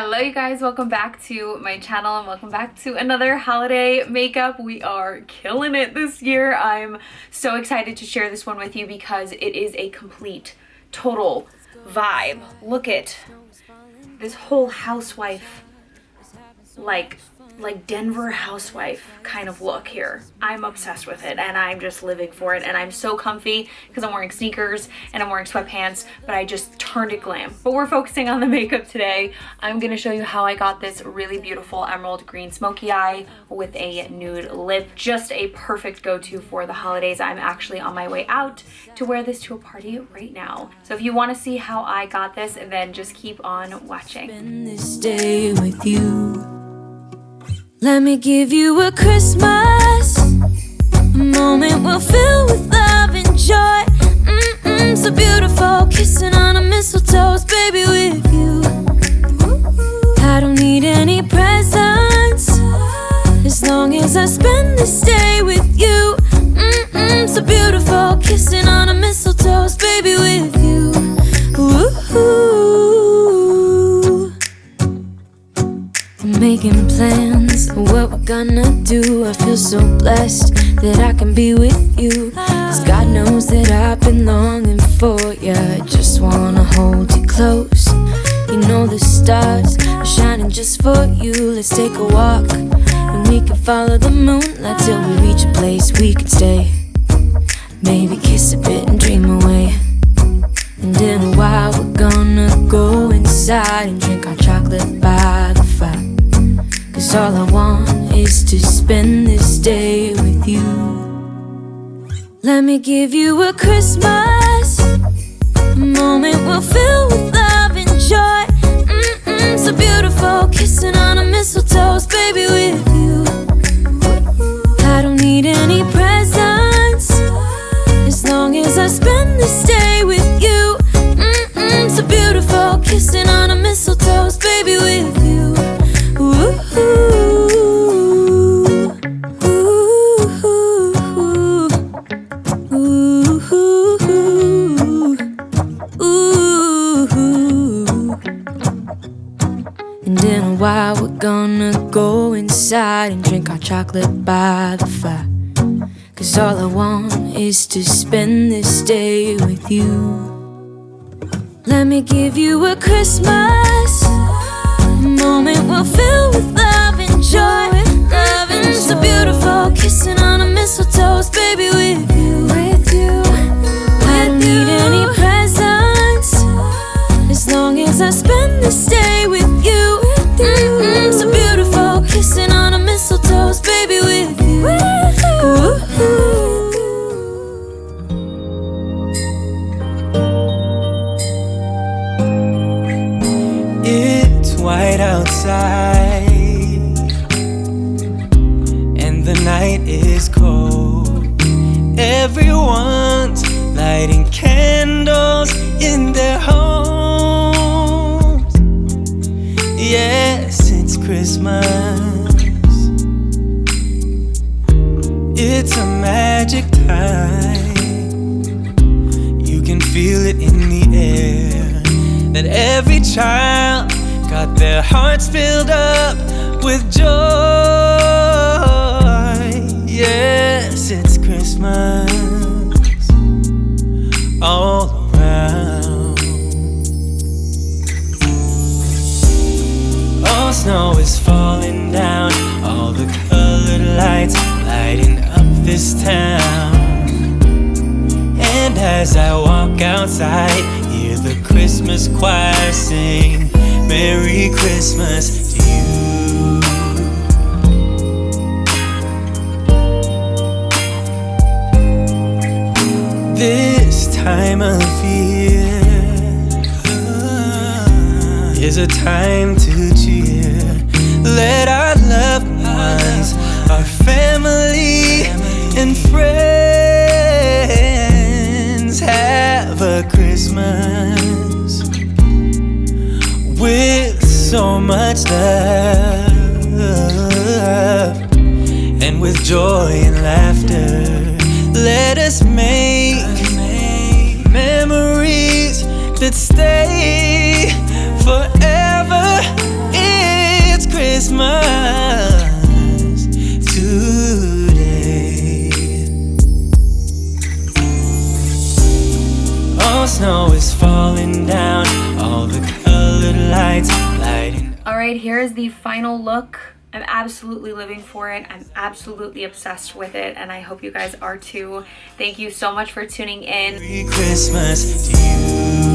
Hello you guys, welcome back to my channel and welcome back to another holiday makeup. We are killing it this year. I'm so excited to share this one with you because it is a complete, total vibe. Look at this whole housewife, like Denver housewife kind of look here. I'm obsessed with it and I'm just living for it, and I'm so comfy because I'm wearing sneakers and I'm wearing sweatpants, but I just turned it glam. But we're focusing on the makeup today. I'm gonna show you how I got this really beautiful emerald green smoky eye with a nude lip. Just a perfect go-to for the holidays. I'm actually on my way out to wear this to a party right now. So if you want to see how I got this, then just keep on watching. Spend this day with you. Let me give you a Christmas, a moment we'll fill with love and joy. So beautiful, kissing on a mistletoe, baby, with you. I don't need any presents, as long as I spend this day with you. So beautiful, kissing on a mistletoe, baby, with you. I'm making plans, what we're gonna do. I feel so blessed that I can be with you, 'cause God knows that I've been longing for you. I just wanna hold you close. You know the stars are shining just for you. Let's take a walk and we can follow the moonlight till we reach a place we can stay. Maybe kiss a bit and dream away. And in a while we're gonna go inside and drink our chocolate by the fire, 'cause all I want is to spend this day with you. Let me give you a Christmas, a moment we'll fill with love and joy. So beautiful, kissing on a mistletoe, baby, with you. I don't need any presents, as long as I spend this day with you. So beautiful, kissing on a mistletoe, baby, with you. And in a while we're gonna go inside and drink our chocolate by the fire, 'cause all I want is to spend this day with you. Let me give you a Christmas, a moment we'll fill with love and joy. Love and so beautiful, kissing on a mistletoe, baby, with you. I don't need any presents, as long as I spend this day with you. So beautiful, kissing on a mistletoe, baby, with you. It's white outside and the night is cold. Everyone's lighting candles in their homes. Yes, it's Christmas. It's a magic time. You can feel it in the air, that every child got their hearts filled up with joy. Yes, it's Christmas all around. All snow is falling down, all the colored lights lighting up this town. And as I walk outside, hear the Christmas choir sing Merry Christmas to you. This time of year is a time to cheer. Let our loved ones, our family and friends have a Christmas with so much love, and with joy and laughter. Let us make memories that stay forever right, here is the final look. I'm absolutely living for it. I'm absolutely obsessed with it, and I hope you guys are too. Thank you so much for tuning in. Merry Christmas to you.